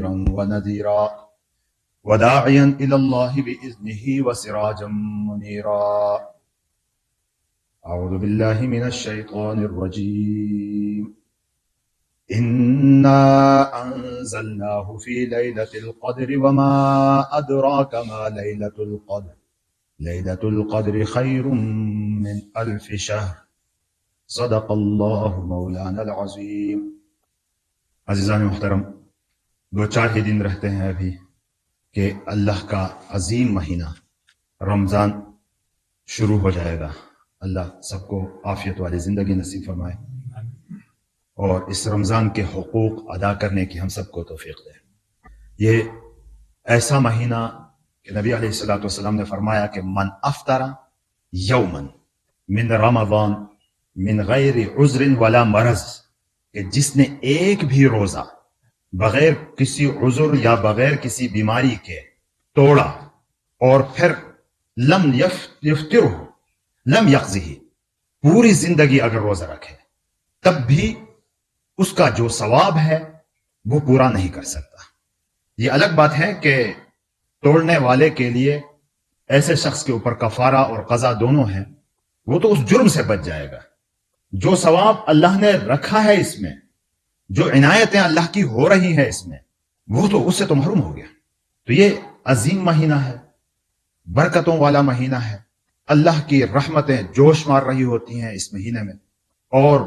ونذيرا وداعيا إلى الله بإذنه وسراجا منيرا. أعوذ بالله من الشيطان الرجيم. إنا أنزلناه في ليلة القدر وما أدراك ما ليلة القدر ليلة القدر خير من 1000 شهر صدق اللہ مولانا العظیم. عزیزان محترم، 2-4 ہی دن رہتے ہیں ابھی کہ اللہ کا عظیم مہینہ رمضان شروع ہو جائے گا. اللہ سب کو عافیت والی زندگی نصیب فرمائے اور اس رمضان کے حقوق ادا کرنے کی ہم سب کو توفیق دے. یہ ایسا مہینہ کہ نبی علیہ الصلوۃ والسلام نے فرمایا کہ من افطر یوما من رمضان من غیر عذر ولا مرض، کہ جس نے ایک بھی روزہ بغیر کسی عذر یا بغیر کسی بیماری کے توڑا اور پھر لم یفطرہ لم یقضہ، پوری زندگی اگر روزہ رکھے تب بھی اس کا جو ثواب ہے وہ پورا نہیں کر سکتا. یہ الگ بات ہے کہ توڑنے والے کے لیے ایسے شخص کے اوپر کفارہ اور قضا دونوں ہیں، وہ تو اس جرم سے بچ جائے گا. جو ثواب اللہ نے رکھا ہے اس میں، جو عنایتیں اللہ کی ہو رہی ہیں اس میں، وہ تو اس سے تو محروم ہو گیا. تو یہ عظیم مہینہ ہے، برکتوں والا مہینہ ہے. اللہ کی رحمتیں جوش مار رہی ہوتی ہیں اس مہینے میں، اور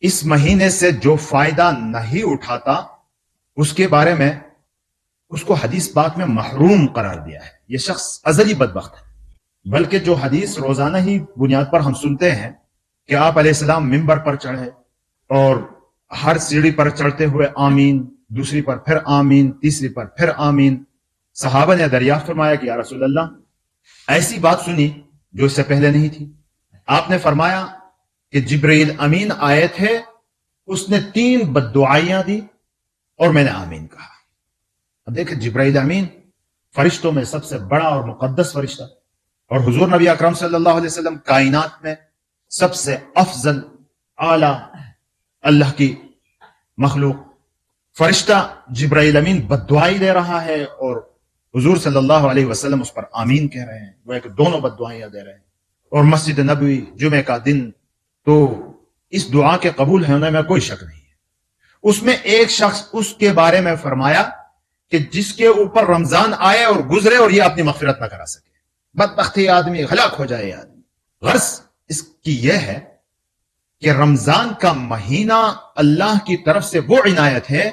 اس مہینے سے جو فائدہ نہیں اٹھاتا اس کے بارے میں اس کو حدیث پاک میں محروم قرار دیا ہے. یہ شخص ازلی بدبخت ہے. بلکہ جو حدیث روزانہ ہی بنیاد پر ہم سنتے ہیں کہ آپ علیہ السلام منبر پر چڑھے اور ہر سیڑھی پر چڑھتے ہوئے آمین، دوسری پر پھر آمین، تیسری پر پھر آمین. صحابہ نے دریافت فرمایا کہ یا رسول اللہ، ایسی بات سنی جو اس سے پہلے نہیں تھی. آپ نے فرمایا کہ جبرائیل امین آئے تھے، اس نے 3 بددعائیاں دی اور میں نے آمین کہا. اب دیکھیں، جبرائیل امین فرشتوں میں سب سے بڑا اور مقدس فرشتہ، اور حضور نبی اکرم صلی اللہ علیہ وسلم کائنات میں سب سے افضل اعلی اللہ کی مخلوق. فرشتہ جبرائیل امین بددعائی دے رہا ہے اور حضور صلی اللہ علیہ وسلم اس پر آمین کہہ رہے ہیں. وہ ایک دونوں بددعائیاں دے رہے ہیں. اور مسجد نبوی جمعہ کا دن تو اس دعا کے قبول ہونے میں کوئی شک نہیں ہے. اس میں ایک شخص اس کے بارے میں فرمایا کہ جس کے اوپر رمضان آئے اور گزرے اور یہ اپنی مغفرت نہ کرا سکے، بدبختی آدمی، ہلاک ہو جائے آدمی. غرض اس کی یہ ہے کہ رمضان کا مہینہ اللہ کی طرف سے وہ عنایت ہے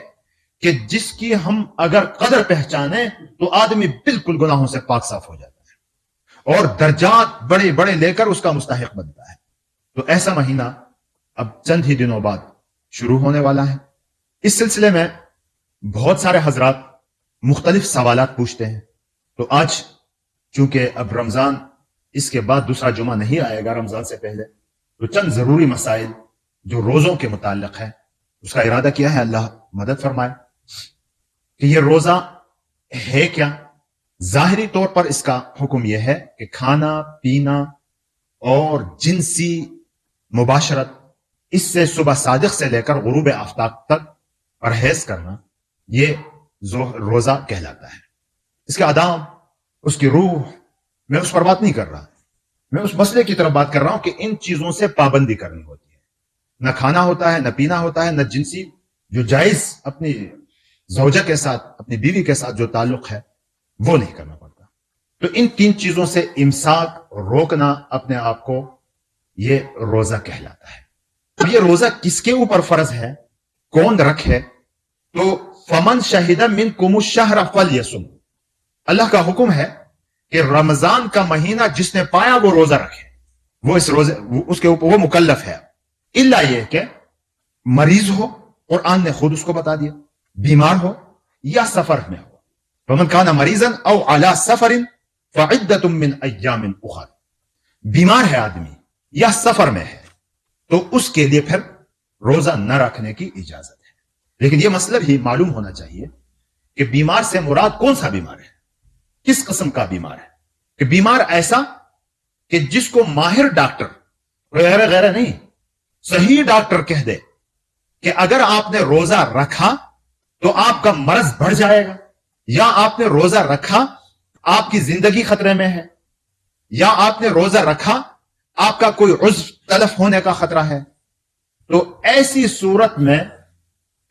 کہ جس کی ہم اگر قدر پہچانیں تو آدمی بالکل گناہوں سے پاک صاف ہو جاتا ہے اور درجات بڑے بڑے لے کر اس کا مستحق بنتا ہے. تو ایسا مہینہ اب چند ہی دنوں بعد شروع ہونے والا ہے. اس سلسلے میں بہت سارے حضرات مختلف سوالات پوچھتے ہیں. تو آج چونکہ اب رمضان، اس کے بعد دوسرا جمعہ نہیں آئے گا رمضان سے پہلے، تو چند ضروری مسائل جو روزوں کے متعلق ہے اس کا ارادہ کیا ہے. اللہ مدد فرمائے کہ یہ روزہ ہے کیا. ظاہری طور پر اس کا حکم یہ ہے کہ کھانا پینا اور جنسی مباشرت، اس سے صبح صادق سے لے کر غروب آفتاب تک پرہیز کرنا، یہ روزہ کہلاتا ہے. اس کے آداب، اس کی روح، میں اس پر بات نہیں کر رہا. میں اس مسئلے کی طرف بات کر رہا ہوں کہ ان چیزوں سے پابندی کرنی ہوتی ہے. نہ کھانا ہوتا ہے، نہ پینا ہوتا ہے، نہ جنسی جو جائز اپنی زوجہ کے ساتھ، اپنی بیوی کے ساتھ جو تعلق ہے وہ نہیں کرنا پڑتا. تو ان 3 چیزوں سے امساک، روکنا اپنے آپ کو، یہ روزہ کہلاتا ہے. تو یہ روزہ کس کے اوپر فرض ہے، کون رکھے؟ تو فمن شہد منکم الشہر فلیصم، اللہ کا حکم ہے کہ رمضان کا مہینہ جس نے پایا وہ روزہ رکھے. وہ اس روزے اس کے اوپر وہ مکلف ہے، الا یہ کہ مریض ہو، قرآن نے خود اس کو بتا دیا، بیمار ہو یا سفر میں ہو. فمن کان مریضا او علی سفر فعدۃ من ایام اخر، بیمار ہے آدمی یا سفر میں ہے تو اس کے لیے پھر روزہ نہ رکھنے کی اجازت ہے. لیکن یہ مطلب ہی معلوم ہونا چاہیے کہ بیمار سے مراد کون سا بیمار ہے، کس قسم کا بیمار ہے. کہ بیمار ایسا کہ جس کو ماہر ڈاکٹر، غیر غیر نہیں، صحیح ڈاکٹر کہہ دے کہ اگر آپ نے روزہ رکھا تو آپ کا مرض بڑھ جائے گا، یا آپ نے روزہ رکھا آپ کی زندگی خطرے میں ہے، یا آپ نے روزہ رکھا آپ کا کوئی عضو تلف ہونے کا خطرہ ہے، تو ایسی صورت میں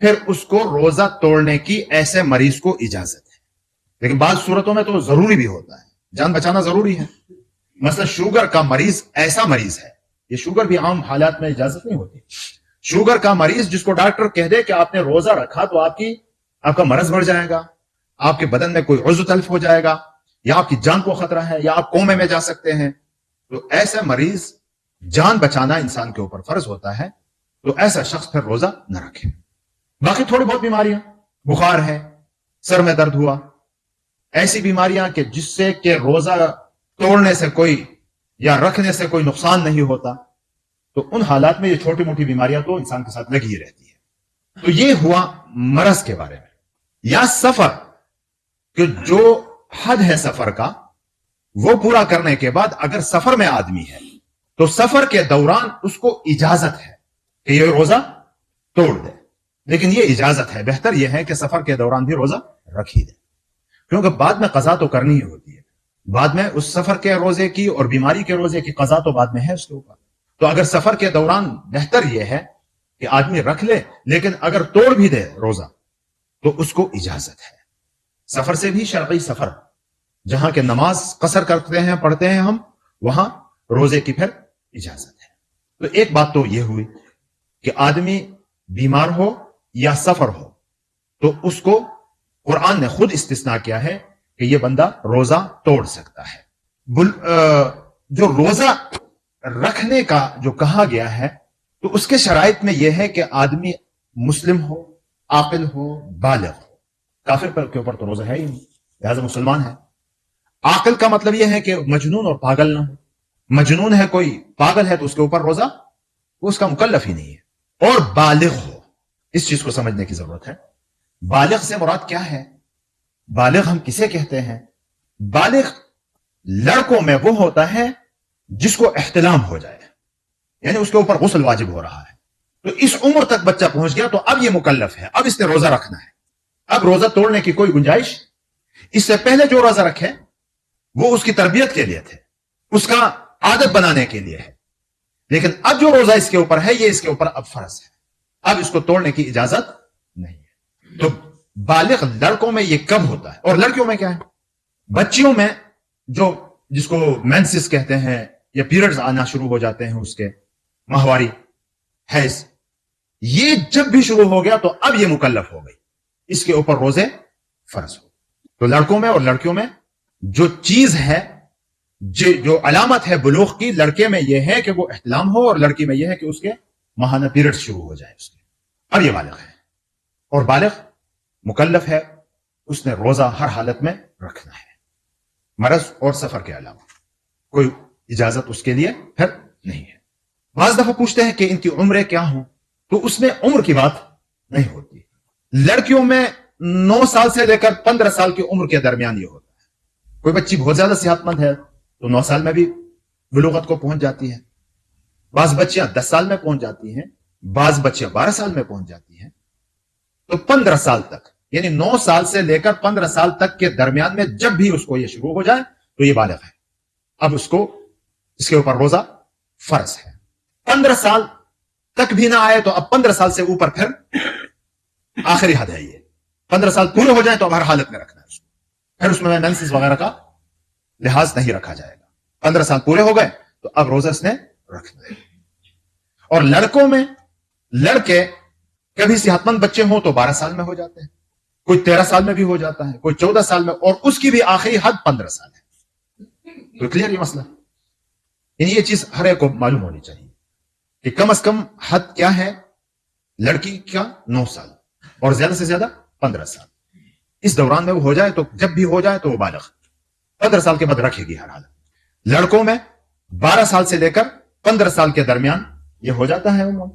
پھر اس کو روزہ توڑنے کی ایسے مریض کو اجازت ہے۔ لیکن بعض صورتوں میں تو ضروری بھی ہوتا ہے، جان بچانا ضروری ہے۔ مثلا شوگر کا مریض ایسا مریض ہے، یہ شوگر بھی عام حالات میں اجازت نہیں ہوتی، شوگر کا مریض جس کو ڈاکٹر کہہ دے کہ آپ نے روزہ رکھا تو آپ کا مرض بڑھ جائے گا، آپ کے بدن میں کوئی عضو تلف ہو جائے گا، یا آپ کی جان کو خطرہ ہے، یا آپ کومے میں جا سکتے ہیں، تو ایسا مریض جان بچانا انسان کے اوپر فرض ہوتا ہے، تو ایسا شخص پھر روزہ نہ رکھے۔ باقی تھوڑی بہت بیماریاں، بخار ہے، سر میں درد ہوا، ایسی بیماریاں کہ جس سے کہ روزہ توڑنے سے کوئی یا رکھنے سے کوئی نقصان نہیں ہوتا، تو ان حالات میں یہ چھوٹی موٹی بیماریاں تو انسان کے ساتھ لگی رہتی ہے۔ تو یہ ہوا مرض کے بارے میں۔ یا سفر، کہ جو حد ہے سفر کا وہ پورا کرنے کے بعد اگر سفر میں آدمی ہے تو سفر کے دوران اس کو اجازت ہے کہ یہ روزہ توڑ دے، لیکن یہ اجازت ہے، بہتر یہ ہے کہ سفر کے دوران بھی روزہ رکھ ہی دے، کیونکہ بعد میں قضا تو کرنی ہی ہوتی ہے، بعد میں اس سفر کے روزے کی اور بیماری کے روزے کی قضا تو بعد میں ہے اس کے اوپر۔ تو اگر سفر کے دوران بہتر یہ ہے کہ آدمی رکھ لے، لیکن اگر توڑ بھی دے روزہ تو اس کو اجازت ہے۔ سفر سے بھی شرعی سفر، جہاں کے نماز قصر کرتے ہیں، پڑھتے ہیں ہم، وہاں روزے کی پھر اجازت ہے۔ تو ایک بات تو یہ ہوئی کہ آدمی بیمار ہو یا سفر ہو تو اس کو قرآن نے خود استثناء کیا ہے کہ یہ بندہ روزہ توڑ سکتا ہے۔ جو روزہ رکھنے کا جو کہا گیا ہے تو اس کے شرائط میں یہ ہے کہ آدمی مسلم ہو، عاقل ہو، بالغ ہو۔ کافر کے اوپر تو روزہ ہے ہی نہیں، لہذا مسلمان ہے۔ عاقل کا مطلب یہ ہے کہ مجنون اور پاگل نہ ہو، مجنون ہے کوئی، پاگل ہے تو اس کے اوپر روزہ وہ اس کا مکلف ہی نہیں ہے، اور بالغ ہو۔ اس چیز کو سمجھنے کی ضرورت ہے۔ بالغ سے مراد کیا ہے؟ بالغ ہم کسے کہتے ہیں؟ بالغ لڑکوں میں وہ ہوتا ہے جس کو احتلام ہو جائے، یعنی اس کے اوپر غسل واجب ہو رہا ہے، تو اس عمر تک بچہ پہنچ گیا تو اب یہ مکلف ہے، اب اس نے روزہ رکھنا ہے، اب روزہ توڑنے کی کوئی گنجائش۔ اس سے پہلے جو روزہ رکھے وہ اس کی تربیت کے لیے تھے، اس کا عادت بنانے کے لیے ہے، لیکن اب جو روزہ اس کے اوپر ہے یہ اس کے اوپر اب فرض ہے، اب اس کو توڑنے کی اجازت نہیں ہے۔ تو بالغ لڑکوں میں یہ کب ہوتا ہے؟ اور لڑکیوں میں کیا ہے؟ بچیوں میں جو جس کو مینسس کہتے ہیں یا پیریڈز آنا شروع ہو جاتے ہیں، اس کے ماہواری حیض، یہ جب بھی شروع ہو گیا تو اب یہ مکلف ہو گئی، اس کے اوپر روزے فرض ہو۔ تو لڑکوں میں اور لڑکیوں میں جو چیز ہے، جو علامت ہے بلوغ کی، لڑکے میں یہ ہے کہ وہ احتلام ہو، اور لڑکی میں یہ ہے کہ اس کے ماہانہ پیریڈ شروع ہو جائے اس کے، اب یہ بالغ ہے، اور بالغ مکلف ہے، اس نے روزہ ہر حالت میں رکھنا ہے، مرض اور سفر کے علاوہ کوئی اجازت اس کے لیے پھر نہیں ہے۔ بعض دفعہ پوچھتے ہیں کہ ان کی عمریں کیا ہوں، تو اس میں عمر کی بات نہیں ہوتی۔ لڑکیوں میں 9 سال سے لے کر 15 سال کی عمر کے درمیان یہ ہوتا ہے۔ کوئی بچی بہت زیادہ صحت مند ہے تو 9 سال میں بھی بلوغت کو پہنچ جاتی ہے، بعض بچیاں 10 سال میں پہنچ جاتی ہیں، بعض بچیاں 12 سال میں پہنچ جاتی ہیں۔ تو 15 سال تک، یعنی 9 سال سے لے کر 15 سال تک کے درمیان میں جب بھی اس کو یہ شروع ہو جائے تو یہ بالغ ہے، اب اس کے اوپر روزہ فرض ہے۔ 15 سال تک بھی نہ آئے تو اب 15 سال سے اوپر پھر آخری حد ہے، یہ 15 سال پورے ہو جائیں تو اب ہر حالت میں رکھنا ہے اس کو، پھر اس میں مینسز وغیرہ کا لحاظ نہیں رکھا جائے گا۔ 15 سال پورے ہو گئے تو اب روزہ اس نے رکھنا ہے۔ اور لڑکوں میں، لڑکے کبھی صحت مند بچے ہوں تو 12 سال میں ہو جاتے ہیں، کوئی 13 سال میں بھی ہو جاتا ہے، کوئی 14 سال میں، اور اس کی بھی آخری حد 15 سال ہے۔ تو کلیئر یہ مسئلہ، یعنی یہ چیز ہر ایک کو معلوم ہونی چاہیے کہ کم از کم حد کیا ہے لڑکی کا، 9 سال، اور زیادہ سے زیادہ 15 سال، اس دوران میں وہ ہو جائے تو جب بھی ہو جائے تو وہ بالغ، 15 سال کے بعد رکھے گی ہر حال۔ لڑکوں میں 12 سال سے لے کر 15 سال کے درمیان یہ ہو جاتا ہے عموماً،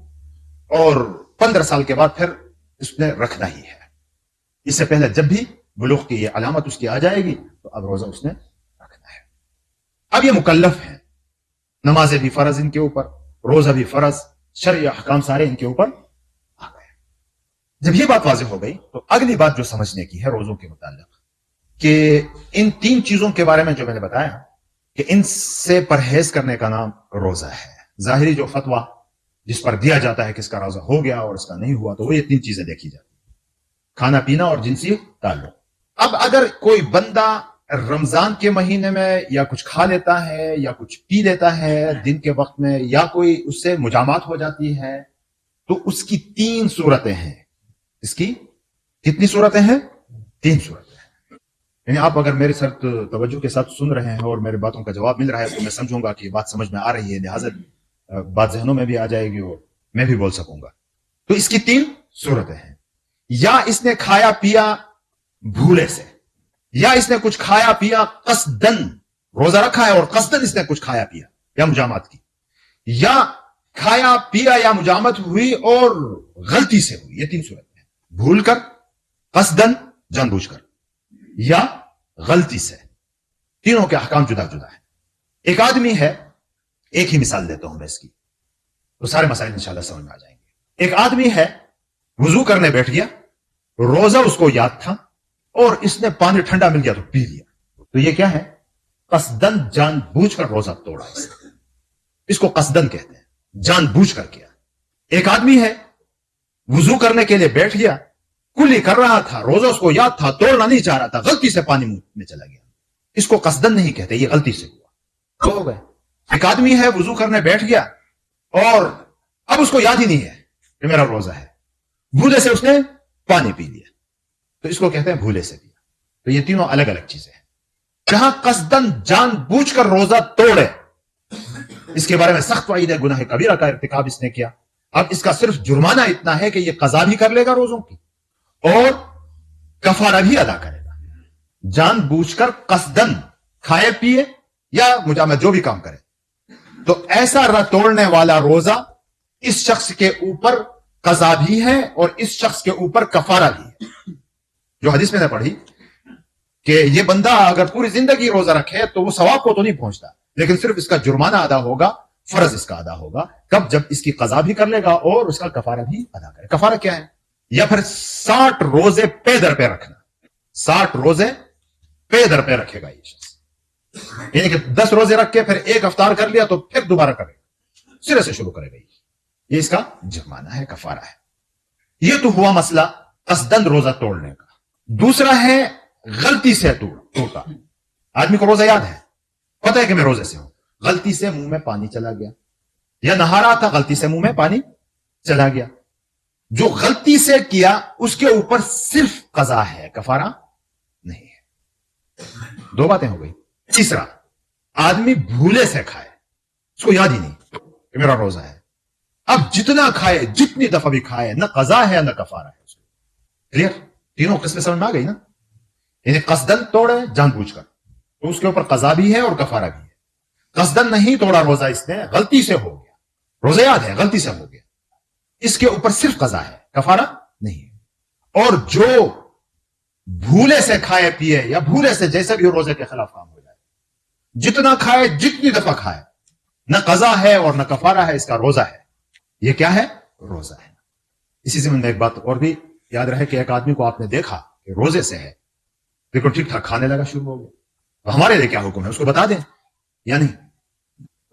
اور 15 سال کے بعد پھر اس نے رکھنا ہی ہے۔ اس سے پہلے جب بھی بلوغ کی یہ علامت اس کی آ جائے گی تو اب روزہ اس نے رکھنا ہے۔ اب یہ مکلف ہے، نمازیں بھی فرض ان کے اوپر، روزہ بھی فرض، شرعی احکام سارے ان کے اوپر آ گئے۔ جب یہ بات واضح ہو گئی تو اگلی بات جو سمجھنے کی ہے روزوں کے متعلق کہ ان تین چیزوں کے بارے میں جو میں نے بتایا کہ ان سے پرہیز کرنے کا نام روزہ ہے. ظاہری جو فتویٰ جس پر دیا جاتا ہے کہ اس کا روزہ ہو گیا اور اس کا نہیں ہوا تو وہ یہ تین چیزیں دیکھی جاتی ہیں: کھانا پینا اور جنسی تعلق. اب اگر کوئی بندہ رمضان کے مہینے میں یا کچھ کھا لیتا ہے یا کچھ پی لیتا ہے دن کے وقت میں یا کوئی اس سے مجامات ہو جاتی ہے تو اس کی تین صورتیں ہیں. اس کی کتنی صورتیں ہیں؟ تین صورتیں. یعنی آپ اگر میرے ساتھ توجہ کے ساتھ سن رہے ہیں اور میرے باتوں کا جواب مل رہا ہے تو میں سمجھوں گا کہ بات سمجھ میں آ رہی ہے، لہٰذا بات ذہنوں میں بھی آ جائے گی اور میں بھی بول سکوں گا. تو اس کی تین صورتیں ہیں: یا اس نے کھایا پیا بھولے سے، یا اس نے کچھ کھایا پیا قصدن، روزہ رکھا ہے اور قصدن اس نے کچھ کھایا پیا یا مجامات کی، یا کھایا پیا یا مجامت ہوئی اور غلطی سے ہوئی. یہ تین صورتیں ہیں: بھول کر، قصدن جان بوجھ کر، یا غلطی سے. تینوں کے احکام جدا جدا ہیں. ایک آدمی ہے، ایک ہی مثال دیتا ہوں میں اس کی تو سارے مسائل انشاءاللہ سمجھ میں آ جائیں گے. ایک آدمی ہے، وضو کرنے بیٹھ گیا، روزہ اس کو یاد تھا اور اس نے پانی ٹھنڈا مل گیا تو پی لیا. تو یہ کیا ہے؟ قصدن جان بوجھ کر روزہ توڑا. اس کو قصدن کہتے ہیں، جان بوجھ کر کیا. ایک آدمی ہے، وضو کرنے کے لیے بیٹھ گیا، کلی کر رہا تھا، روزہ اس کو یاد تھا، توڑنا نہیں چاہ رہا تھا، غلطی سے پانی منہ میں چلا گیا. اس کو قصدن نہیں کہتے، یہ غلطی سے ہوا. ہو گئے. ایک آدمی ہے، وضو کرنے بیٹھ گیا اور اب اس کو یاد ہی نہیں ہے کہ میرا روزہ ہے، بھولے سے اس نے پانی پی لیا، تو اس کو کہتے ہیں بھولے سے پیا. تو یہ تینوں الگ الگ چیزیں ہیں. جہاں قصدن جان بوجھ کر روزہ توڑے، اس کے بارے میں سخت وعید ہے، گناہ کبیرہ کا ارتکاب اس نے کیا. اب اس کا صرف جرمانہ اتنا ہے کہ یہ قضا بھی کر لے گا روزوں کی اور کفارہ بھی ادا کرے گا. جان بوجھ کر قصدن کھائے پیے یا مجامت جو بھی کام کرے تو ایسا توڑنے والا روزہ اس شخص کے اوپر قضا بھی ہے اور اس شخص کے اوپر کفارہ بھی ہے. جو حدیث میں نے پڑھی کہ یہ بندہ اگر پوری زندگی روزہ رکھے تو وہ ثواب کو تو نہیں پہنچتا، لیکن صرف اس کا جرمانہ ادا ہوگا، فرض اس کا ادا ہوگا. کب؟ جب اس کی قضا بھی کر لے گا اور اس کا کفارہ بھی ادا کرے. کفارہ کیا ہے؟ یا پھر 60 روزے پے در پہ رکھنا. 60 روزے پے در پہ رکھے گا یہ شخص، یعنی کہ 10 روزے رکھ کے پھر ایک افطار کر لیا تو پھر دوبارہ کرے گا، سرے سے شروع کرے گا. یہ اس کا جرمانہ ہے، کفارہ ہے. یہ تو ہوا مسئلہ قصدن روزہ توڑنے کا. دوسرا ہے غلطی سے ٹوٹا. آدمی کو روزہ یاد ہے، پتہ ہے کہ میں روزے سے ہوں، غلطی سے منہ میں پانی چلا گیا، یا نہا رہا تھا غلطی سے منہ میں پانی چلا گیا. جو غلطی سے کیا اس کے اوپر صرف قضا ہے، کفارہ نہیں ہے. دو باتیں ہو گئی. تیسرا، آدمی بھولے سے کھائے، اس کو یاد ہی نہیں کہ میرا روزہ ہے. اب جتنا کھائے، جتنی دفعہ بھی کھائے، نہ قضا ہے نہ کفارہ ہے. کلیئر؟ تینوں قسمیں سمجھ میں آ گئی نا. یعنی قصدن توڑے جان بوجھ کر تو اس کے اوپر قضا بھی ہے اور کفارہ بھی ہے. قصدن نہیں توڑا روزہ، اس نے غلطی سے ہو گیا، روزہ یاد ہے غلطی سے ہو گیا، اس کے اوپر صرف قضا ہے، کفارہ نہیں ہے. اور جو بھولے سے کھائے پیے یا بھولے سے جیسے بھی روزے کے خلاف کام ہو جائے، جتنا کھائے جتنی دفعہ کھائے، نہ قضا ہے اور نہ کفارہ ہے، اس کا روزہ ہے. یہ کیا ہے؟ روزہ ہے. اسی زمین میں ایک بات اور بھی یاد رہے کہ ایک آدمی کو آپ نے دیکھا کہ روزے سے ہے لیکن ٹھیک ٹھاک کھانے لگا، شروع ہو گیا، تو ہمارے لیے کیا حکم ہے؟ اس کو بتا دیں یا نہیں؟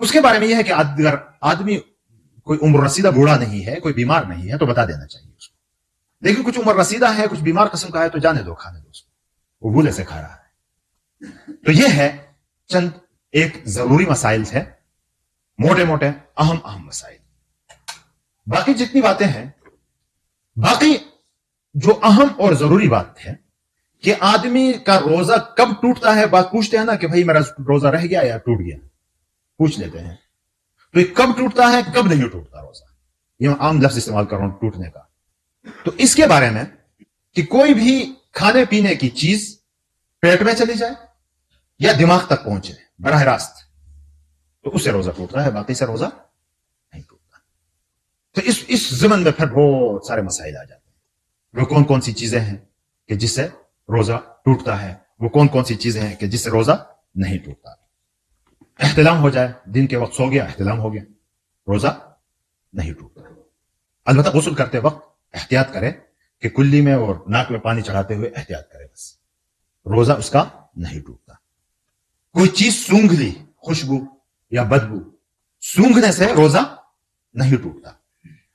اس کے بارے میں یہ ہے کہ اگر آدمی کوئی عمر رسیدہ بوڑھا نہیں ہے، کوئی بیمار نہیں ہے تو بتا دینا چاہیے اس کو. لیکن کچھ عمر رسیدہ ہے، کچھ بیمار قسم کا ہے تو جانے دو، کھانے دو اس کو، وہ بھولے سے کھا رہا ہے. تو یہ ہے چند ایک ضروری مسائل تھے، موٹے موٹے اہم مسائل. باقی جتنی باتیں ہیں، باقی جو اہم اور ضروری بات ہے کہ آدمی کا روزہ کب ٹوٹتا ہے. بات پوچھتے ہیں نا کہ بھائی میرا روزہ رہ گیا یا ٹوٹ گیا، پوچھ لیتے ہیں. تو یہ کب ٹوٹتا ہے، کب نہیں ٹوٹتا روزہ؟ یہ عام لفظ استعمال کر رہا ہوں ٹوٹنے کا. تو اس کے بارے میں کہ کوئی بھی کھانے پینے کی چیز پیٹ میں چلی جائے یا دماغ تک پہنچے براہ راست تو اس سے روزہ ٹوٹتا ہے، باقی سے روزہ نہیں ٹوٹتا. تو اس ضمن میں پھر بہت سارے مسائل آ جاتے ہیں. وہ کون کون سی چیزیں ہیں کہ جس سے روزہ ٹوٹتا ہے، وہ کون کون سی چیزیں ہیں کہ جس سے روزہ نہیں ٹوٹتا. احتلام ہو جائے، دن کے وقت سو گیا، احتلام ہو گیا، روزہ نہیں ٹوٹتا. البتہ غسل کرتے وقت احتیاط کرے کہ کلی میں اور ناک میں پانی چڑھاتے ہوئے احتیاط کرے، بس روزہ اس کا نہیں ٹوٹتا۔ کوئی چیز سونگھ لی، خوشبو یا بدبو، سونگھنے سے روزہ نہیں ٹوٹتا۔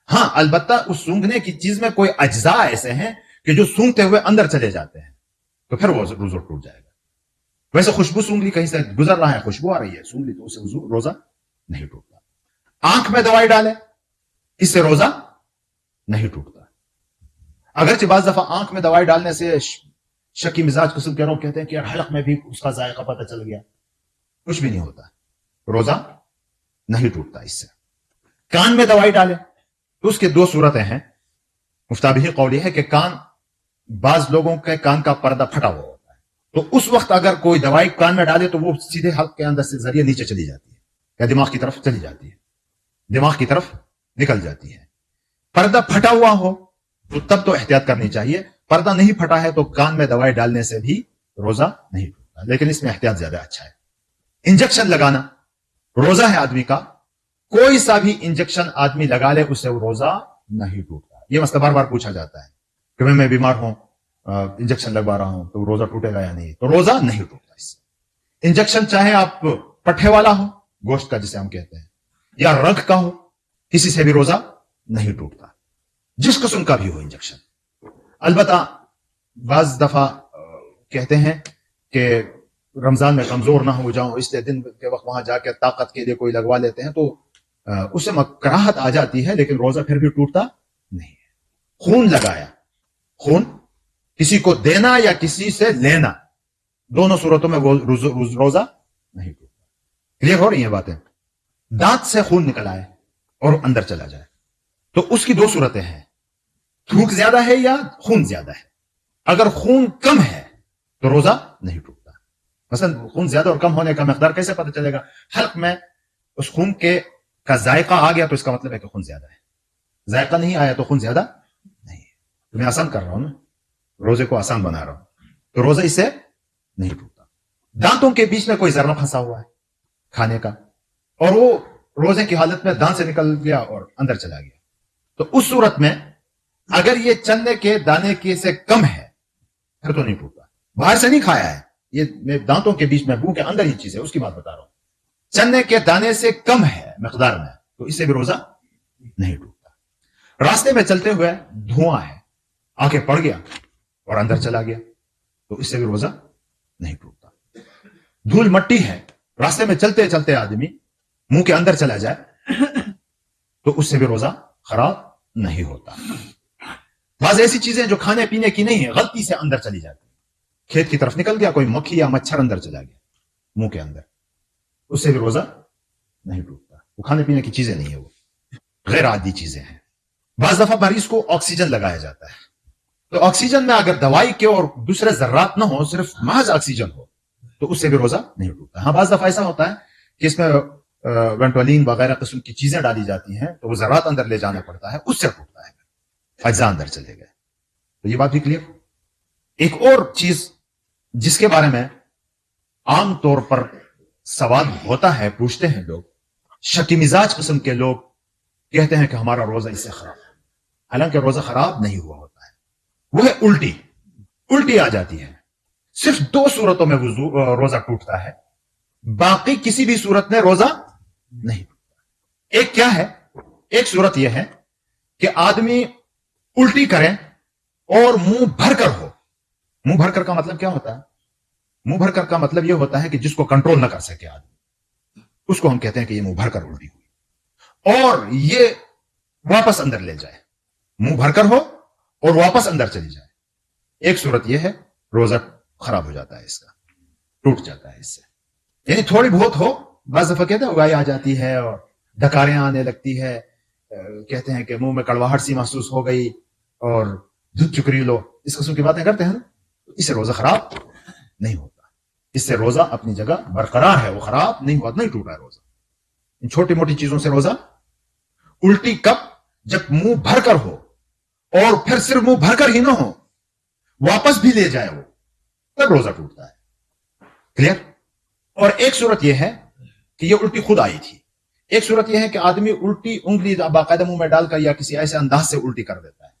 ہاں البتہ اس سونگھنے کی چیز میں کوئی اجزاء ایسے ہیں کہ جو سونگتے ہوئے اندر چلے جاتے ہیں، تو پھر وہ روزہ ٹوٹ جائے گا۔ ویسے خوشبو سونگ لی، کہیں سے گزر رہا ہے خوشبو آ رہی ہے، سونگ لی تو اسے روزہ نہیں ٹوٹتا۔ آنکھ میں دوائی ڈالے، اس سے روزہ نہیں ٹوٹتا۔ اگرچہ بعض دفعہ آنکھ میں دوائی ڈالنے سے شکی مزاج قسم کے لوگ کہتے ہیں کہ حلق میں بھی اس کا ذائقہ پتہ چل گیا، کچھ بھی نہیں ہوتا، روزہ نہیں ٹوٹتا اس سے۔ کان میں دوائی ڈالے تو اس کے دو صورتیں ہیں۔ مفتابی قول یہ ہے کہ کان، بعض لوگوں کے کان کا پردہ پھٹا ہوا ہوتا ہے، تو اس وقت اگر کوئی دوائی کان میں ڈالے تو وہ سیدھے حلق کے اندر سے ذریعے نیچے چلی جاتی ہے یا دماغ کی طرف چلی جاتی ہے، دماغ کی طرف نکل جاتی ہے۔ پردہ پھٹا ہوا ہو تو تب تو احتیاط کرنی چاہیے، پردہ نہیں پھٹا ہے تو کان میں دوائی ڈالنے سے بھی روزہ نہیں ٹوٹتا، لیکن اس میں احتیاط زیادہ اچھا ہے۔ انجیکشن لگانا، روزہ ہے آدمی کا، کوئی سا بھی انجیکشن آدمی لگا لے اس سے وہ روزہ نہیں ٹوٹتا۔ یہ مسئلہ بار بار پوچھا جاتا ہے کہ میں بیمار ہوں، انجیکشن لگوا رہا ہوں تو روزہ ٹوٹے گا یا نہیں؟ تو روزہ نہیں ٹوٹتا اس سے۔ انجیکشن چاہے آپ پٹھے والا ہو، گوشت کا جسے ہم کہتے ہیں، یا رگ کا ہو، کسی سے بھی روزہ نہیں ٹوٹتا، جس قسم کا بھی ہو انجیکشن۔ البتہ بعض دفعہ کہتے ہیں کہ رمضان میں کمزور نہ ہو جاؤں، اس لیے دن کے وقت وہاں جا کے طاقت کے لیے کوئی لگوا لیتے ہیں، تو اسے کراہت آ جاتی ہے، لیکن روزہ پھر بھی ٹوٹتا نہیں ہے۔ خون لگایا، خون کسی کو دینا یا کسی سے لینا، دونوں صورتوں میں روزہ نہیں ٹوٹتا۔ کلیئر ہو رہی ہیں باتیں؟ دانت سے خون نکل آئے اور اندر چلا جائے تو اس کی دو صورتیں ہیں، تھوک زیادہ ہے یا خون زیادہ ہے۔ اگر خون کم ہے تو روزہ نہیں ٹوٹتا۔ مثلا خون زیادہ اور کم ہونے کا مقدار کیسے پتہ چلے گا؟ حلق میں اس خون کا ذائقہ آ گیا تو اس کا مطلب ہے کہ خون زیادہ ہے، ذائقہ نہیں آیا تو خون زیادہ نہیں ہے۔ تو میں آسان کر رہا ہوں نا، روزے کو آسان بنا رہا ہوں، تو روزہ اس سے نہیں ٹوٹتا۔ دانتوں کے بیچ میں کوئی ذرہ پھنسا ہوا ہے کھانے کا، اور وہ روزے کی حالت میں دانت سے نکل گیا اور اندر چلا گیا، تو اس صورت میں اگر یہ چنے کے دانے کے سے کم ہے پھر تو نہیں ٹوٹتا۔ باہر سے نہیں کھایا ہے، یہ دانتوں کے بیچ میں، منہ کے اندر یہ چیز ہے، اس کی بات بتا رہا ہوں۔ چنے کے دانے سے کم ہے مقدار میں تو اس سے بھی روزہ نہیں ٹوٹتا۔ راستے میں چلتے ہوئے دھواں ہے، آنکھیں پڑ گیا اور اندر چلا گیا تو اس سے بھی روزہ نہیں ٹوٹتا۔ دھول مٹی ہے، راستے میں چلتے چلتے آدمی منہ کے اندر چلا جائے تو اس سے بھی روزہ خراب نہیں ہوتا۔ بعض ایسی چیزیں جو کھانے پینے کی نہیں ہے، غلطی سے اندر چلی جاتی، کھیت کی طرف نکل گیا کوئی مکھی یا مچھر اندر چلا گیا منہ کے اندر، اس سے بھی روزہ نہیں ٹوٹتا۔ وہ کھانے پینے کی چیزیں نہیں ہے، وہ غیر عادی چیزیں ہیں۔ بعض دفعہ مریض کو آکسیجن لگایا جاتا ہے، تو آکسیجن میں اگر دوائی کے اور دوسرے ذرات نہ ہو، صرف محض آکسیجن ہو تو اس سے بھی روزہ نہیں ٹوٹتا۔ ہاں بعض دفعہ ایسا ہوتا ہے کہ اس میں وینٹولین وغیرہ قسم کی چیزیں ڈالی جاتی ہیں تو وہ ذرات اندر لے جانا پڑتا ہے، اس سے ٹوٹتا ہے، اجزاء اندر چلے گئے۔ تو یہ بات بھی کلیئر۔ ایک اور چیز جس کے بارے میں عام طور پر سوال ہوتا ہے، پوچھتے ہیں لوگ، شکی مزاج قسم کے لوگ کہتے ہیں کہ ہمارا روزہ اس سے خراب ہے، حالانکہ روزہ خراب نہیں ہوا ہوتا ہے، وہ ہے الٹی۔ الٹی آ جاتی ہے، صرف دو صورتوں میں روزہ ٹوٹتا ہے، باقی کسی بھی صورت میں روزہ نہیں ٹوٹتا۔ ایک کیا ہے؟ ایک صورت یہ ہے کہ آدمی الٹی کرے اور منہ بھر کر ہو۔ منہ بھر کر کا مطلب کیا ہوتا ہے؟ منہ بھر کر کا مطلب یہ ہوتا ہے کہ جس کو کنٹرول نہ کر سکے آدمی، اس کو ہم کہتے ہیں کہ یہ منہ بھر کر الٹی ہوئی، اور یہ واپس اندر لے جائے، منہ بھر کر ہو اور واپس اندر چلی جائے۔ ایک صورت یہ ہے، روزہ خراب ہو جاتا ہے، اس کا ٹوٹ جاتا ہے اس سے۔ یعنی تھوڑی بہت ہو، بعض دفعہ کہتے ہیں اگائی آ جاتی ہے اور ڈکاریں آنے لگتی ہے، کہتے ہیں کہ منہ میں کڑواہٹ سی محسوس ہو گئی اور دھت چکری لو، اس قسم کی باتیں کرتے ہیں نا، اس سے روزہ خراب نہیں ہوتا، اس سے روزہ اپنی جگہ برقرار ہے، وہ خراب نہیں ہوا، نہیں ٹوٹا ہے روزہ۔ ان چھوٹی موٹی چیزوں سے روزہ، الٹی کب؟ جب منہ بھر کر ہو اور پھر صرف منہ بھر کر ہی نہ ہو، واپس بھی لے جائے وہ، تب روزہ ٹوٹتا ہے۔ کلیئر؟ اور ایک صورت یہ ہے کہ یہ الٹی خود آئی تھی، ایک صورت یہ ہے کہ آدمی الٹی انگلی باقاعدہ منہ میں ڈال کر یا کسی ایسے انداز سے الٹی کر دیتا ہے،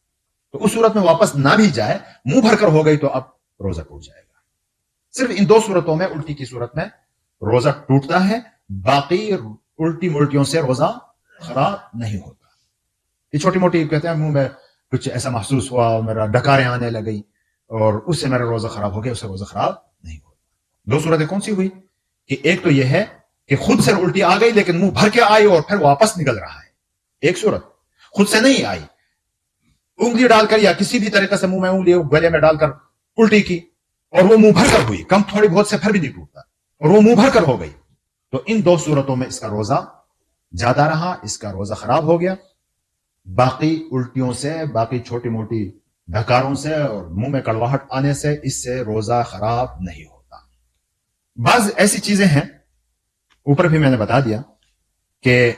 تو اس صورت میں واپس نہ بھی جائے، منہ بھر کر ہو گئی تو اب روزہ ٹوٹ جائے گا۔ صرف ان دو صورتوں میں، الٹی کی صورت میں روزہ ٹوٹتا ہے، باقی الٹی ملٹیوں سے روزہ خراب نہیں ہوتا۔ یہ چھوٹی موٹی کہتے ہیں منہ میں کچھ ایسا محسوس ہوا، میرا ڈکاریں آنے لگی اور اس سے میرا روزہ خراب ہو گیا، اس سے روزہ خراب نہیں ہوتا۔ دو صورتیں کون سی ہوئی کہ ایک تو یہ ہے کہ خود سے الٹی آ گئی لیکن منہ بھر کے آئی اور پھر واپس نکل رہا ہے، ایک صورت خود سے نہیں آئی، انگلی ڈال کر یا کسی بھی طریقے سے منہ میں انگلی گلے میں ڈال کر الٹی کی اور وہ منہ بھر کر ہوئی، کم تھوڑی بہت سے پھر بھی نہیں ٹوٹتا، اور وہ منہ بھر کر ہو گئی، تو ان دو صورتوں میں اس کا روزہ جاتا رہا، اس کا روزہ خراب ہو گیا۔ باقی الٹیوں سے، باقی چھوٹی موٹی ڈھکاروں سے اور منہ میں کڑواہٹ آنے سے اس سے روزہ خراب نہیں ہوتا۔ بعض ایسی چیزیں ہیں، اوپر بھی میں نے بتا دیا کہ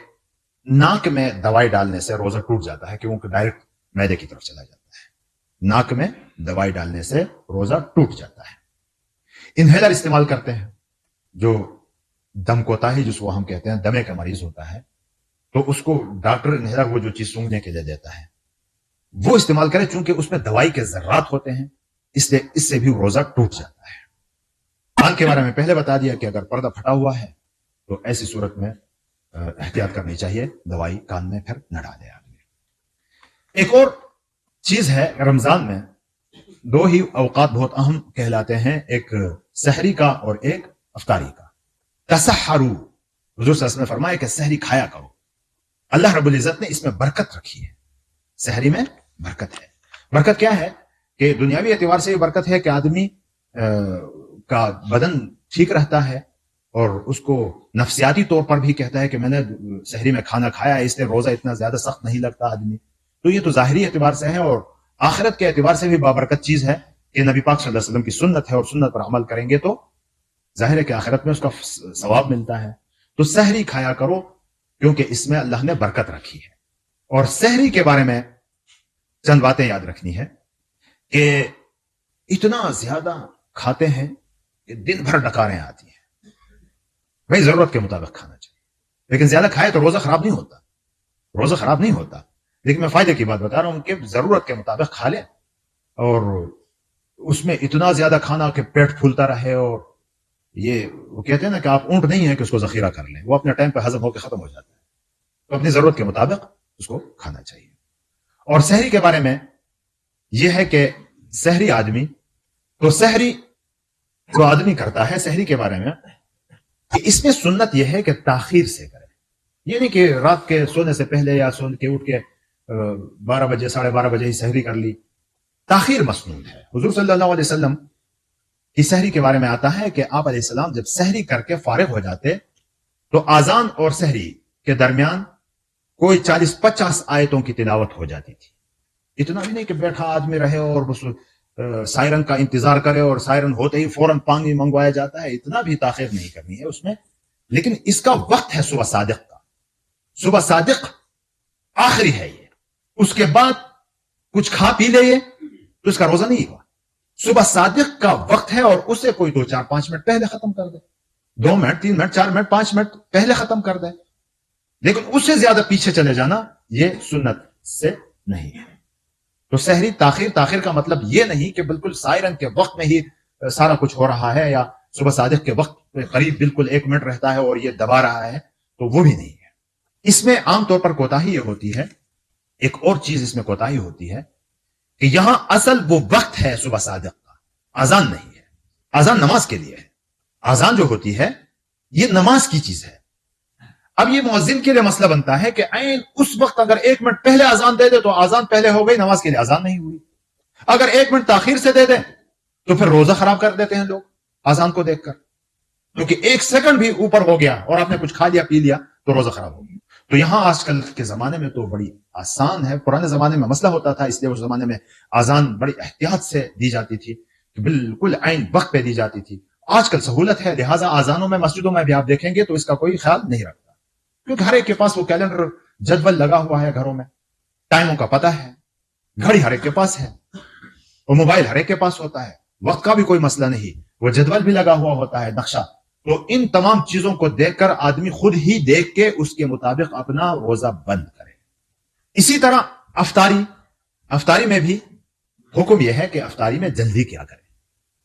ناک میں دوائی ڈالنے سے روزہ ٹوٹ جاتا ہے، کیونکہ ڈائریکٹ معدے کی طرف چلا جاتا ہے۔ ناک میں دوائی ڈالنے سے روزہ ٹوٹ جاتا ہے۔ انہیلر استعمال کرتے ہیں، جو دم کوتاہی جس کو ہم کہتے ہیں، دمے کا مریض ہوتا ہے تو اس کو ڈاکٹر انہیلر وہ جو چیز سونگھنے کے لیے دیتا ہے وہ استعمال کرے، چونکہ اس میں دوائی کے ذرات ہوتے ہیں، اس لیے اس سے بھی روزہ ٹوٹ جاتا ہے۔ کان کے بارے میں پہلے بتا دیا کہ اگر پردہ پھٹا ہوا ہے تو ایسی صورت میں احتیاط کرنی چاہیے، دوائی کان میں پھر نہ ڈالے آدمی۔ ایک اور چیز ہے، رمضان میں دو ہی اوقات بہت اہم کہلاتے ہیں، ایک سحری کا اور ایک افطاری کا۔ تسحروا، حضور صلی اللہ علیہ وسلم نے فرمایا کہ سحری کھایا کرو۔ اللہ رب العزت نے اس میں برکت رکھی ہے، سحری میں برکت ہے۔ برکت کیا ہے کہ دنیاوی اعتبار سے یہ برکت ہے کہ آدمی کا بدن ٹھیک رہتا ہے، اور اس کو نفسیاتی طور پر بھی کہتا ہے کہ میں نے سحری میں کھانا کھایا ہے، اس لیے روزہ اتنا زیادہ سخت نہیں لگتا آدمی۔ تو یہ تو ظاہری اعتبار سے ہے، اور آخرت کے اعتبار سے بھی بابرکت چیز ہے کہ نبی پاک صلی اللہ علیہ وسلم کی سنت ہے، اور سنت پر عمل کریں گے تو ظاہر ہے کہ آخرت میں اس کا ثواب ملتا ہے۔ تو سحری کھایا کرو، کیونکہ اس میں اللہ نے برکت رکھی ہے۔ اور سحری کے بارے میں چند باتیں یاد رکھنی ہے کہ اتنا زیادہ کھاتے ہیں کہ دن بھر ڈکاریں آتی ہیں۔ بھائی ضرورت کے مطابق کھانا چاہیے، لیکن زیادہ کھائے تو روزہ خراب نہیں ہوتا، روزہ خراب نہیں ہوتا، لیکن میں فائدے کی بات بتا رہا ہوں کہ ضرورت کے مطابق کھا لیں، اور اس میں اتنا زیادہ کھانا کہ پیٹ پھولتا رہے، اور یہ وہ کہتے ہیں نا کہ آپ اونٹ نہیں ہیں کہ اس کو ذخیرہ کر لیں، وہ اپنے ٹائم پہ ہضم ہو کے ختم ہو جاتا ہے، تو اپنی ضرورت کے مطابق اس کو کھانا چاہیے۔ اور سحری کے بارے میں یہ ہے کہ سحری آدمی، تو سحری جو آدمی کرتا ہے سحری کے بارے میں کہ اس میں سنت یہ ہے کہ تاخیر سے کرے، یہ نہیں کہ رات کے سونے سے پہلے یا سونے کے اٹھ کے 12 بجے 12:30 بجے ہی سحری کر لی، تاخیر مسنون ہے۔ حضور صلی اللہ علیہ وسلم کی سحری کے بارے میں آتا ہے کہ آپ علیہ السلام جب سحری کر کے فارغ ہو جاتے تو آذان اور سحری کے درمیان کوئی 40-50 آیتوں کی تلاوت ہو جاتی تھی۔ اتنا بھی نہیں کہ بیٹھا آدمی رہے اور بس سائرن کا انتظار کرے اور سائرن ہوتے ہی فوراً پانی منگوایا جاتا ہے، اتنا بھی تاخیر نہیں کرنی ہے اس میں، لیکن اس کا وقت ہے صبح صادق کا، صبح صادق آخری ہے یہ، اس کے بعد کچھ کھا پی لے تو اس کا روزہ نہیں ہوا۔ صبح صادق کا وقت ہے، اور اسے کوئی 2-4-5 منٹ پہلے ختم کر دے، 2 منٹ 3 منٹ 4 منٹ 5 منٹ پہلے ختم کر دے، لیکن اس سے زیادہ پیچھے چلے جانا یہ سنت سے نہیں ہے۔ تو سحری تاخیر کا مطلب یہ نہیں کہ بالکل سائرن کے وقت میں ہی سارا کچھ ہو رہا ہے، یا صبح صادق کے وقت کے قریب بالکل 1 منٹ رہتا ہے اور یہ دبا رہا ہے، تو وہ بھی نہیں ہے۔ اس میں عام طور پر کوتاہی یہ ہوتی ہے، ایک اور چیز اس میں کوتاہی ہوتی ہے کہ یہاں اصل وہ وقت ہے صبح صادق کا، اذان نہیں ہے۔ اذان نماز کے لیے ہے، اذان جو ہوتی ہے یہ نماز کی چیز ہے۔ اب یہ مؤذن کے لیے مسئلہ بنتا ہے کہ عین اس وقت اگر 1 منٹ پہلے اذان دے دے تو اذان پہلے ہو گئی، نماز کے لیے اذان نہیں ہوئی۔ اگر 1 منٹ تاخیر سے دے دے تو پھر روزہ خراب کر دیتے ہیں لوگ اذان کو دیکھ کر، کیونکہ 1 سیکنڈ بھی اوپر ہو گیا اور آپ نے کچھ کھا لیا پی لیا تو روزہ خراب ہو گیا۔ تو یہاں آج کل کے زمانے میں تو بڑی آسان ہے، پرانے زمانے میں مسئلہ ہوتا تھا، اس لیے اس زمانے میں اذان بڑی احتیاط سے دی جاتی تھی، بالکل عین وقت پہ دی جاتی تھی۔ آج کل سہولت ہے، لہٰذا اذانوں میں مسجدوں میں بھی آپ دیکھیں گے تو اس کا کوئی خیال نہیں رکھتا، کیونکہ ہر ایک کے پاس وہ کیلنڈر جدول لگا ہوا ہے گھروں میں، ٹائموں کا پتہ ہے، گھڑی ہر ایک کے پاس ہے، اور موبائل ہر ایک کے پاس ہوتا ہے، وقت کا بھی کوئی مسئلہ نہیں، وہ جدول بھی لگا ہوا ہوتا ہے، نقشہ۔ تو ان تمام چیزوں کو دیکھ کر آدمی خود ہی دیکھ کے اس کے مطابق اپنا روزہ بند کرے۔ اسی طرح افطاری، افطاری میں بھی حکم یہ ہے کہ افطاری میں جلدی کیا کریں.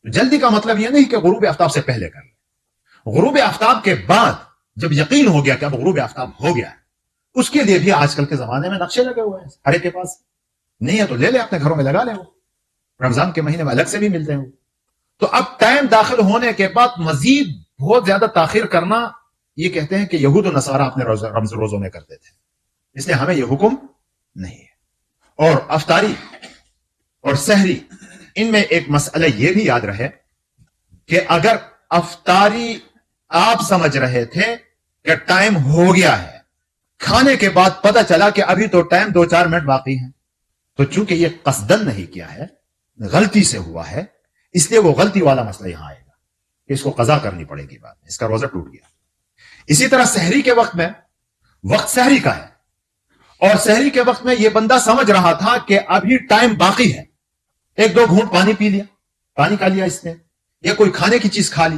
جلدی کا مطلب یہ نہیں کہ غروب آفتاب سے پہلے کر لیں. غروب آفتاب کے بعد جب یقین ہو گیا کہ اب غروب آفتاب ہو گیا ہے، اس کے لیے بھی آج کل کے زمانے میں نقشے لگے ہوئے ہیں. ہر ایک کے پاس نہیں ہے تو لے لے، اپنے گھروں میں لگا لے. وہ رمضان کے مہینے میں الگ سے بھی ملتے ہیں. تو اب ٹائم داخل ہونے کے بعد مزید بہت زیادہ تاخیر کرنا، یہ کہتے ہیں کہ یہود و نصارہ اپنے روزوں میں کرتے تھے، اس لیے ہمیں یہ حکم نہیں ہے. اور افطاری اور سحری، ان میں ایک مسئلہ یہ بھی یاد رہے کہ اگر افطاری آپ سمجھ رہے تھے کہ ٹائم ہو گیا ہے، کھانے کے بعد پتہ چلا کہ ابھی تو ٹائم 2-4 منٹ باقی ہیں، تو چونکہ یہ قصدن نہیں کیا ہے، غلطی سے ہوا ہے، اس لیے وہ غلطی والا مسئلہ یہاں آئے گا کہ اس کو قضا کرنی پڑے گی، بعد میں اس کا روزہ ٹوٹ گیا. اسی طرح سحری کے وقت میں، وقت سحری کا ہے، اور سحری کے وقت میں یہ بندہ سمجھ رہا تھا کہ ابھی ٹائم باقی ہے، 1-2 گھونٹ پانی پی لیا، پانی کا لیا اس نے، یا کوئی کھانے کی چیز کھا لی،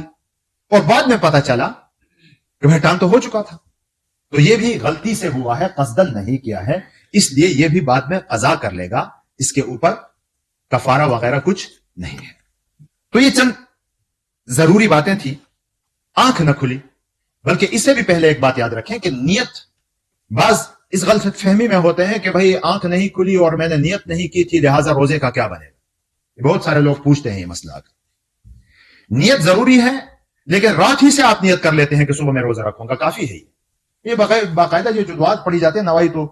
اور بعد میں پتا چلا کہ بھائی ٹائم تو ہو چکا تھا. تو یہ بھی غلطی سے ہوا ہے، قصدن نہیں کیا ہے، اس لیے یہ بھی بعد میں قضا کر لے گا، اس کے اوپر کفارہ وغیرہ کچھ نہیں ہے. تو یہ چند ضروری باتیں تھی. آنکھ نہ کھلی، بلکہ اس سے بھی پہلے ایک بات یاد رکھیں کہ نیت، بعض اس غلط فہمی میں ہوتے ہیں کہ بھائی آنکھ نہیں کھلی اور میں نے نیت نہیں کی تھی لہٰذا روزے کا کیا بنے گا. بہت سارے لوگ پوچھتے ہیں یہ مسئلہ. نیت ضروری ہے، لیکن رات ہی سے آپ نیت کر لیتے ہیں کہ صبح میں روزہ رکھوں گا، کافی ہے. یہ باقاعدہ یہ جو دعات پڑھی جاتی ہے، نوائی تو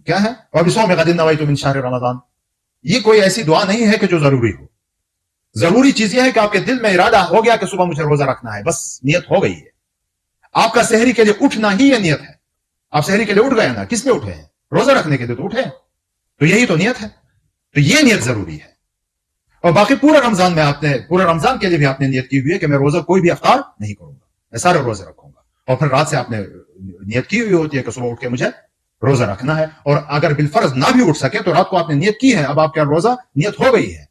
کیا ہے، اور بسو میں غد نوائی تو من شہر رمضان، یہ کوئی ایسی دعا نہیں ہے کہ جو ضروری ہو. ضروری چیز یہ ہے کہ آپ کے دل میں ارادہ ہو گیا کہ صبح مجھے روزہ رکھنا ہے، بس نیت ہو گئی ہے. آپ کا سحری کے لیے اٹھنا ہی یہ نیت ہے. آپ سحری کے لیے اٹھ گئے نا، کس لیے اٹھے ہیں؟ روزہ رکھنے کے لیے تو اٹھے، تو یہی تو نیت ہے. تو یہ نیت ضروری ہے. اور باقی پورا رمضان میں آپ نے، پورا رمضان کے لیے بھی آپ نے نیت کی ہوئی ہے کہ میں روزہ کوئی بھی افطار نہیں کروں گا، میں سارے روزے رکھوں گا. اور پھر رات سے آپ نے نیت کی ہوئی ہوتی ہے کہ صبح اٹھ کے مجھے روزہ رکھنا ہے. اور اگر بالفرض نہ بھی اٹھ سکے تو رات کو آپ نے نیت کی ہے، اب آپ کا روزہ نیت ہو گئی ہے.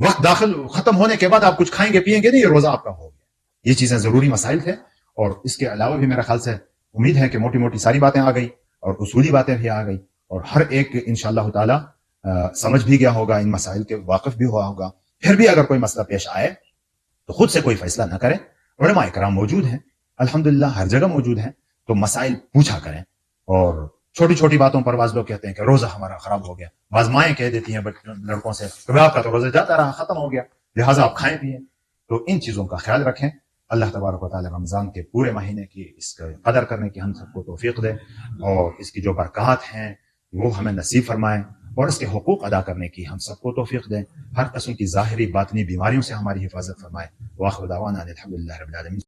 وقت داخل ختم ہونے کے بعد آپ کچھ کھائیں گے پیئیں گے نہیں، یہ روزہ آپ کا ہو گیا. یہ چیزیں ضروری مسائل تھے. اور اس کے علاوہ بھی میرے خیال سے امید ہے کہ موٹی موٹی ساری باتیں آ گئی اور اصولی باتیں بھی آ گئی، اور ہر ایک انشاءاللہ تعالی سمجھ بھی گیا ہوگا، ان مسائل کے واقف بھی ہوا ہوگا. پھر بھی اگر کوئی مسئلہ پیش آئے تو خود سے کوئی فیصلہ نہ کریں. علماء کرام موجود ہیں الحمدللہ، ہر جگہ موجود ہیں، تو مسائل پوچھا کریں. اور چھوٹی چھوٹی باتوں پر بعض لوگ کہتے ہیں کہ روزہ ہمارا خراب ہو گیا، بعض مائیں کہہ دیتی ہیں لڑکوں سے کہ آپ کا تو روزہ جاتا رہا، ختم ہو گیا، لہٰذا آپ کھائیں پیئیں. تو ان چیزوں کا خیال رکھیں. اللہ تبارک و تعالی رمضان کے پورے مہینے کی اس کا قدر کرنے کی ہم سب کو توفیق دے، اور اس کی جو برکات ہیں وہ ہمیں نصیب فرمائیں، اور اس کے حقوق ادا کرنے کی ہم سب کو توفیق دیں. ہر قسم کی ظاہری باطنی بیماریوں سے ہماری حفاظت فرمائے. وآخر دعوانا الحمدللہ رب العالمین.